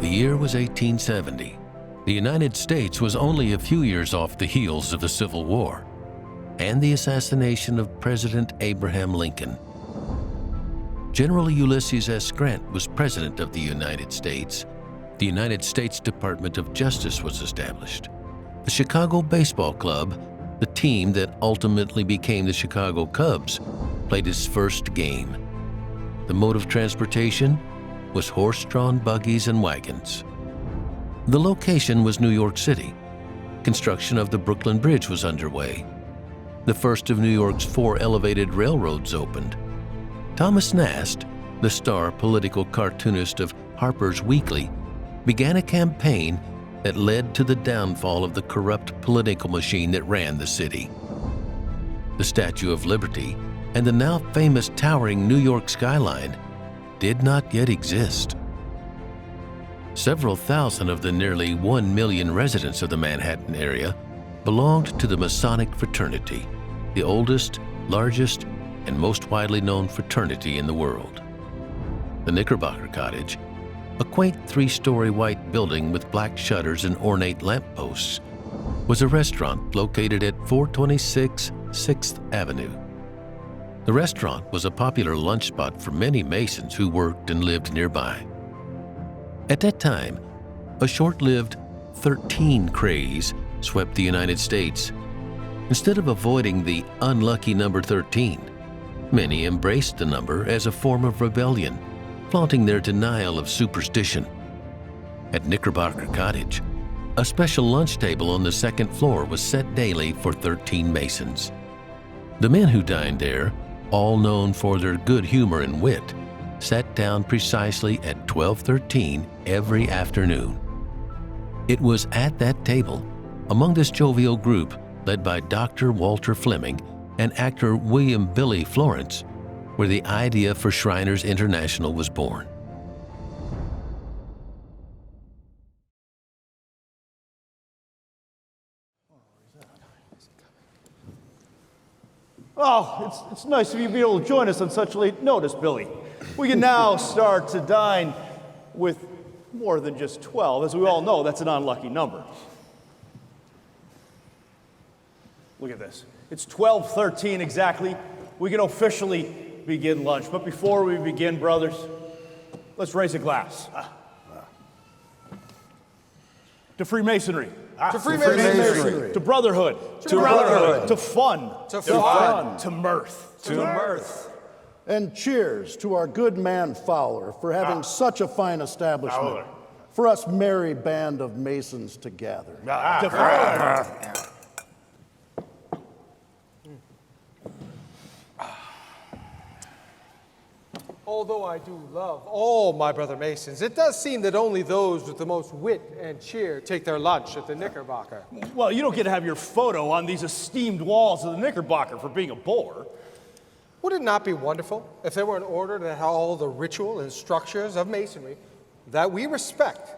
year was 1870. The United States was only a few years off the heels of the Civil War and the assassination of President Abraham Lincoln. General Ulysses S. Grant was President of the United States. The United States Department of Justice was established. The Chicago Baseball Club, the team that ultimately became the Chicago Cubs, played its first game. The mode of transportation was horse-drawn buggies and wagons. The location was New York City. Construction of the Brooklyn Bridge was underway. The first of New York's 4 elevated railroads opened. Thomas Nast, the star political cartoonist of Harper's Weekly, began a campaign that led to the downfall of the corrupt political machine that ran the city. The Statue of Liberty and the now famous towering New York skyline did not yet exist. Several thousand of the nearly 1 million residents of the Manhattan area belonged to the Masonic fraternity, the oldest, largest, and most widely known fraternity in the world. The Knickerbocker Cottage, a quaint 3-story white building with black shutters and ornate lampposts, was a restaurant located at 426 6th Avenue. The restaurant was a popular lunch spot for many Masons who worked and lived nearby. At that time, a short-lived 13 craze swept the United States. Instead of avoiding the unlucky number 13, many embraced the number as a form of rebellion, flaunting their denial of superstition. At Knickerbocker Cottage, a special lunch table on the 2nd floor was set daily for 13 Masons. The men who dined there, all known for their good humor and wit, sat down precisely at 12:13 every afternoon. It was at that table, among this jovial group led by Dr. Walter Fleming and actor William "Billy" Florence, where the idea for Shriners International was born. Oh, it's nice of you to be able to join us on such late notice, Billy. We can now start to dine with more than just 12. As we all know, that's an unlucky number. Look at this. It's 12:13 exactly. We can officially begin lunch. But before we begin, brothers, let's raise a glass. To Freemasonry. To Freemasonry. To brotherhood. To brotherhood. To fun. To fun. To mirth. To mirth. And cheers to our good man Fowler for having such a fine establishment. Fowler. For us merry band of Masons to gather. To Fowler. Although I do love all my brother Masons, it does seem that only those with the most wit and cheer take their lunch at the Knickerbocker. Well, you don't get to have your photo on these esteemed walls of the Knickerbocker for being a bore. Would it not be wonderful if there were an order that had all the ritual and structures of Masonry that we respect,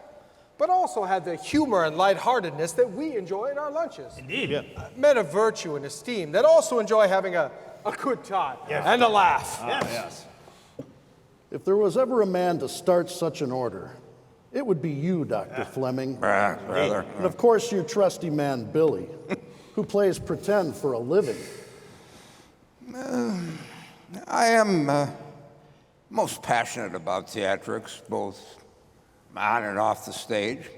but also had the humor and lightheartedness that we enjoy in our lunches? Indeed. Yeah. Men of virtue and esteem that also enjoy having a good time and a laugh. Yes. If there was ever a man to start such an order, it would be you, Dr. Fleming. Brother. And of course, your trusty man, Billy, who plays pretend for a living. I am most passionate about theatrics, both on and off the stage.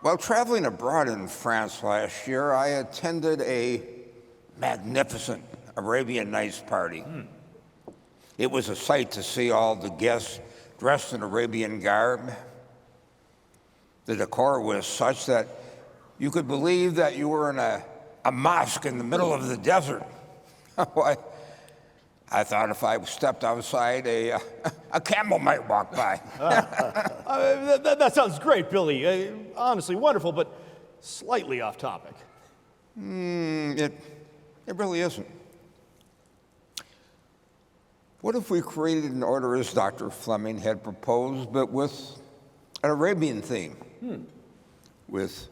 While traveling abroad in France last year, I attended a magnificent Arabian Nights party. It was a sight to see all the guests dressed in Arabian garb. The decor was such that you could believe that you were in a mosque in the middle of the desert. I thought if I stepped outside, a camel might walk by. That sounds great, Billy. Honestly, wonderful, but slightly off topic. It really isn't. What if we created an order as Dr. Fleming had proposed, but with an Arabian theme? With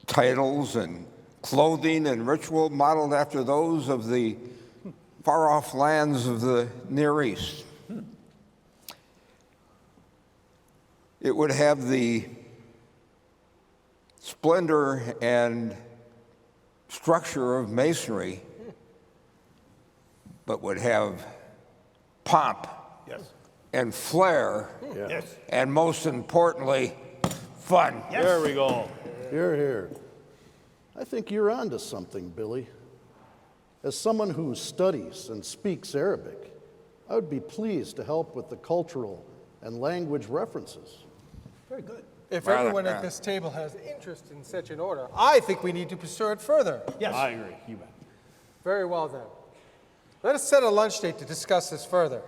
titles and clothing and ritual modeled after those of the far-off lands of the Near East. It would have the splendor and structure of masonry, but would have pomp and flair, and most importantly, fun. There we go. Here, here. I think you're onto something, Billy. As someone who studies and speaks Arabic, I would be pleased to help with the cultural and language references. Very good. If everyone at this table has interest in such an order, I think we need to pursue it further. Yes. I agree. You bet. Very well then. Let us set a lunch date to discuss this further.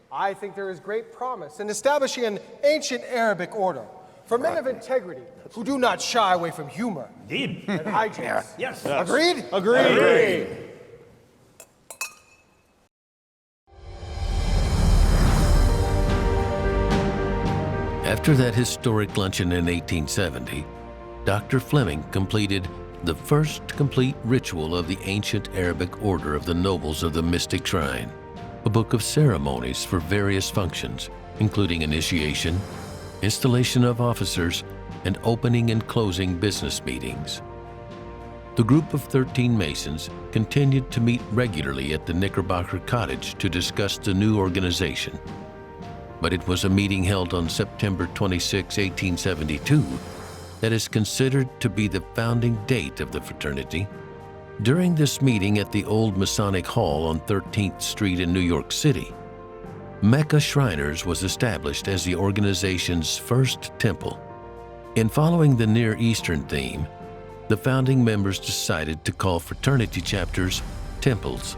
I think there is great promise in establishing an ancient Arabic order for men of integrity who do not shy away from humor Indeed. and hijinks. Yes. Agreed? Agreed. After that historic luncheon in 1870, Dr. Fleming completed the first complete ritual of the ancient Arabic order of the Nobles of the Mystic Shrine, a book of ceremonies for various functions, including initiation, installation of officers, and opening and closing business meetings. The group of 13 Masons continued to meet regularly at the Knickerbocker Cottage to discuss the new organization. But it was a meeting held on September 26, 1872, that is considered to be the founding date of the fraternity. During this meeting at the old Masonic Hall on 13th Street in New York City, Mecca Shriners was established as the organization's first temple. In following the Near Eastern theme, the founding members decided to call fraternity chapters temples.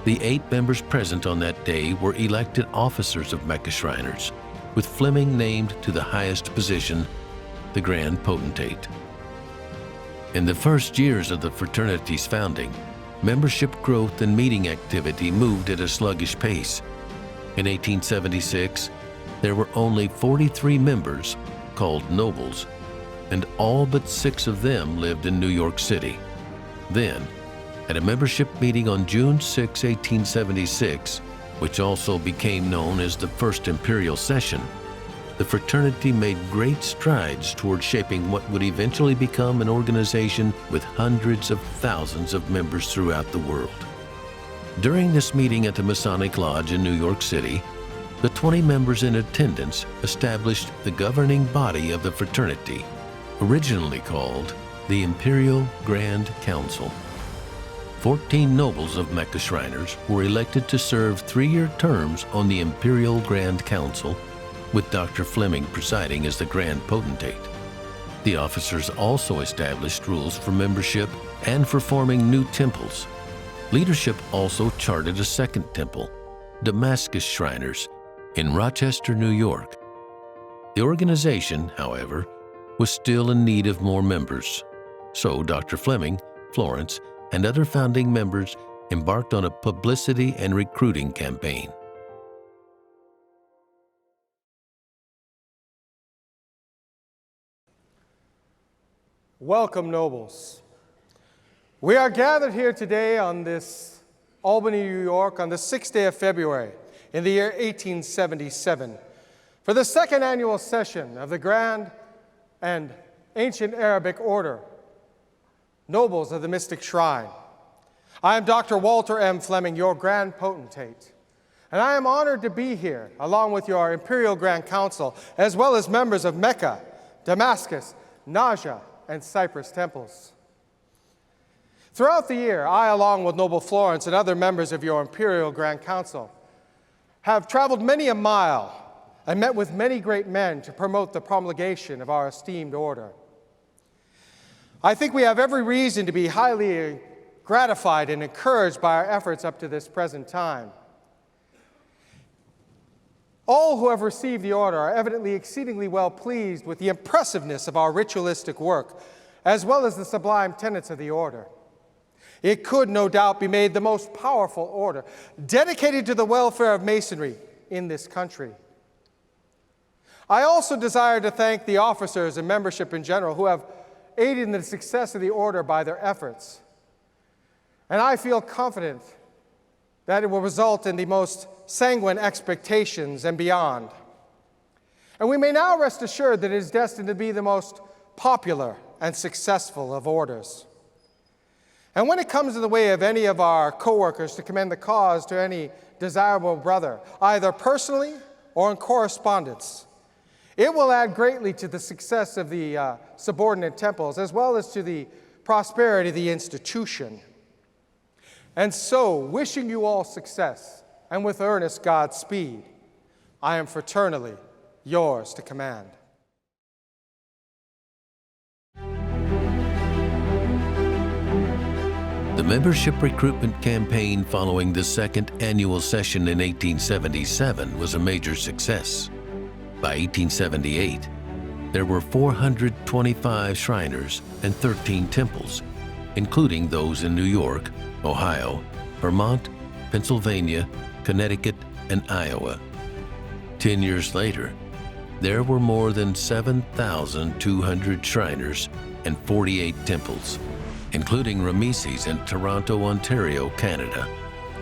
The 8 members present on that day were elected officers of Mecca Shriners, with Fleming named to the highest position, the Grand Potentate. In the first years of the fraternity's founding, membership growth and meeting activity moved at a sluggish pace. In 1876, there were only 43 members, called Nobles, and all but 6 of them lived in New York City. Then, at a membership meeting on June 6, 1876, which also became known as the First Imperial Session, the fraternity made great strides toward shaping what would eventually become an organization with hundreds of thousands of members throughout the world. During this meeting at the Masonic Lodge in New York City, the 20 members in attendance established the governing body of the fraternity, originally called the Imperial Grand Council. 14 nobles of Mecca Shriners were elected to serve 3-year terms on the Imperial Grand Council, with Dr. Fleming presiding as the Grand Potentate. The officers also established rules for membership and for forming new temples. Leadership also charted a second temple, Damascus Shriners, in Rochester, New York. The organization, however, was still in need of more members. So Dr. Fleming, Florence, and other founding members embarked on a publicity and recruiting campaign. Welcome, nobles. We are gathered here today on this Albany, New York, on the 6th day of February in the year 1877 for the second annual session of the Grand and Ancient Arabic Order, Nobles of the Mystic Shrine. I am Dr. Walter M. Fleming, your Grand Potentate, and I am honored to be here along with your Imperial Grand Council, as well as members of Mecca, Damascus, Naja, and Cyprus temples. Throughout the year, I, along with Noble Florence and other members of your Imperial Grand Council, have traveled many a mile and met with many great men to promote the promulgation of our esteemed order. I think we have every reason to be highly gratified and encouraged by our efforts up to this present time. All who have received the order are evidently exceedingly well pleased with the impressiveness of our ritualistic work, as well as the sublime tenets of the order. It could no doubt be made the most powerful order, dedicated to the welfare of Masonry in this country. I also desire to thank the officers and membership in general who have aided in the success of the order by their efforts. And I feel confident that it will result in the most sanguine expectations and beyond. And we may now rest assured that it is destined to be the most popular and successful of orders. And when it comes in the way of any of our co-workers to commend the cause to any desirable brother, either personally or in correspondence, it will add greatly to the success of the subordinate temples, as well as to the prosperity of the institution. And so, wishing you all success, and with earnest Godspeed, I am fraternally yours to command. The membership recruitment campaign following the second annual session in 1877 was a major success. By 1878, there were 425 Shriners and 13 temples, including those in New York, Ohio, Vermont, Pennsylvania, Connecticut, and Iowa. 10 years later, there were more than 7,200 Shriners and 48 temples, including Rameses in Toronto, Ontario, Canada,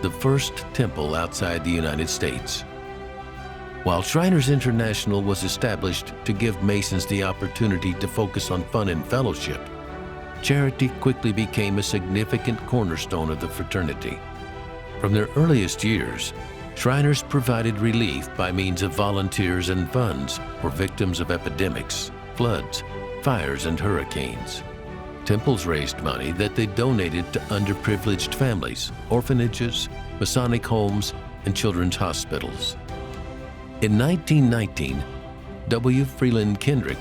the first temple outside the United States. While Shriners International was established to give Masons the opportunity to focus on fun and fellowship, charity quickly became a significant cornerstone of the fraternity. From their earliest years, Shriners provided relief by means of volunteers and funds for victims of epidemics, floods, fires, and hurricanes. Temples raised money that they donated to underprivileged families, orphanages, Masonic homes, and children's hospitals. In 1919, W. Freeland Kendrick,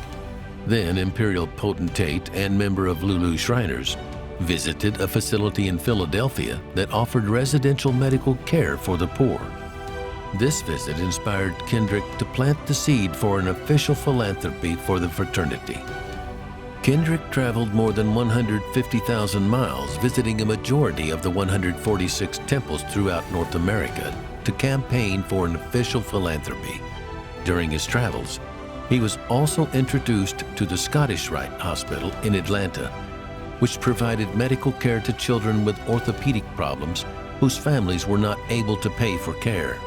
then Imperial Potentate and member of Lulu Shriners, visited a facility in Philadelphia that offered residential medical care for the poor. This visit inspired Kendrick to plant the seed for an official philanthropy for the fraternity. Kendrick traveled more than 150,000 miles, visiting a majority of the 146 temples throughout North America to campaign for an official philanthropy. During his travels, he was also introduced to the Scottish Rite Hospital in Atlanta, which provided medical care to children with orthopedic problems whose families were not able to pay for care.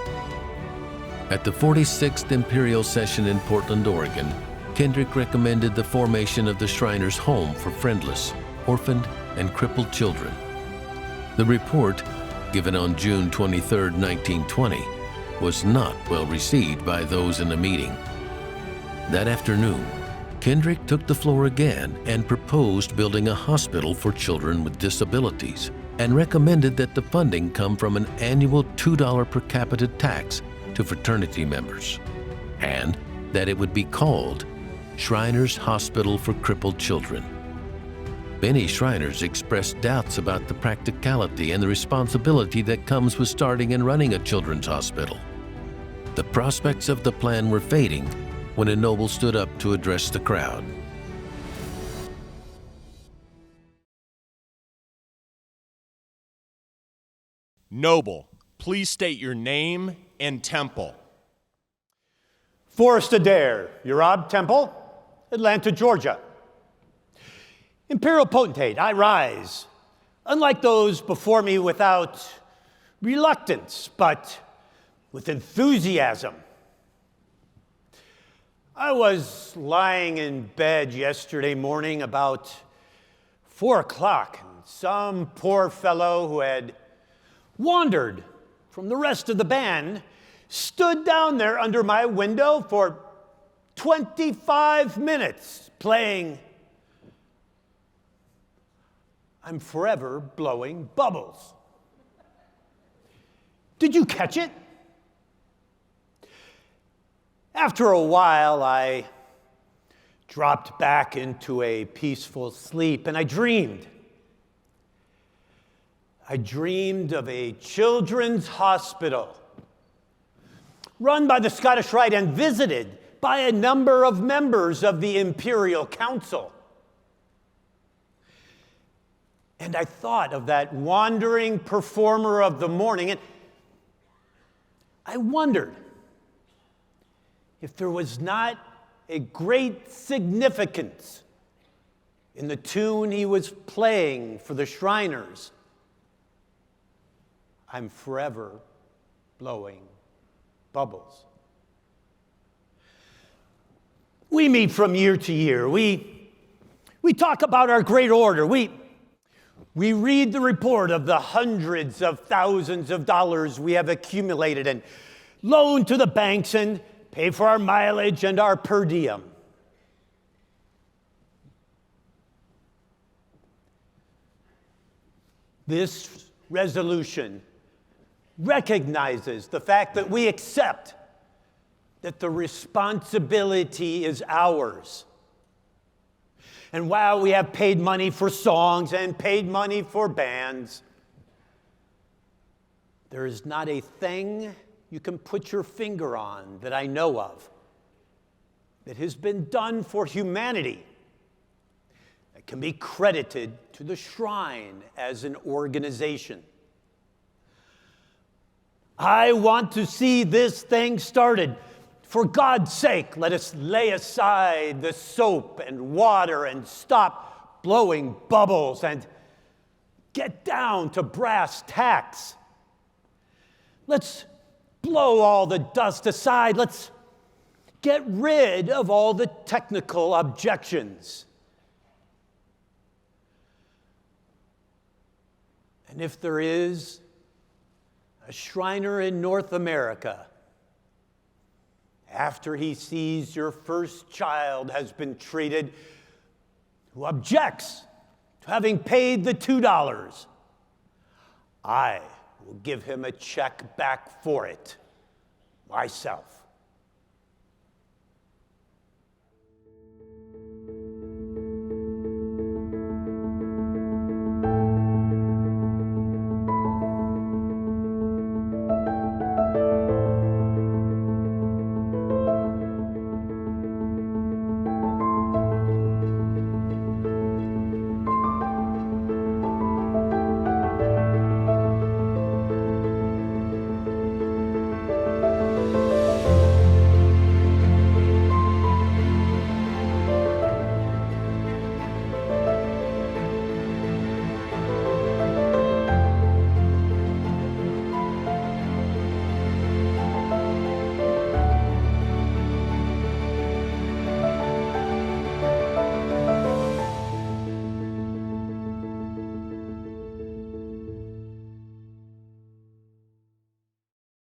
At the 46th Imperial Session in Portland, Oregon, Kendrick recommended the formation of the Shriners' Home for friendless, orphaned, and crippled children. The report, given on June 23, 1920, was not well received by those in the meeting. That afternoon, Kendrick took the floor again and proposed building a hospital for children with disabilities and recommended that the funding come from an annual $2 per capita tax to fraternity members, and that it would be called Shriners Hospital for Crippled Children. Many Shriners expressed doubts about the practicality and the responsibility that comes with starting and running a children's hospital. The prospects of the plan were fading when a noble stood up to address the crowd. Noble, please state your name and temple. Forrest Adair, Urab Temple, Atlanta, Georgia. Imperial Potentate, I rise, unlike those before me, without reluctance, but with enthusiasm. I was lying in bed yesterday morning about 4 o'clock, and some poor fellow who had wandered from the rest of the band stood down there under my window for 25 minutes playing I'm Forever Blowing Bubbles. Did you catch it? After a while, I dropped back into a peaceful sleep, and I dreamed. I dreamed of a children's hospital run by the Scottish Rite and visited by a number of members of the Imperial Council. And I thought of that wandering performer of the morning, and I wondered if there was not a great significance in the tune he was playing for the Shriners. I'm forever blowing bubbles. We meet from year to year. We talk about our great order. We read the report of the hundreds of thousands of dollars we have accumulated and loaned to the banks and pay for our mileage and our per diem. This resolution recognizes the fact that we accept that the responsibility is ours. And while we have paid money for songs and paid money for bands, there is not a thing you can put your finger on that I know of that has been done for humanity that can be credited to the Shrine as an organization. I want to see this thing started. For God's sake, let us lay aside the soap and water and stop blowing bubbles and get down to brass tacks. Let's blow all the dust aside. Let's get rid of all the technical objections. And if there is a Shriner in North America, after he sees your first child has been treated, who objects to having paid the $2, I will give him a check back for it myself.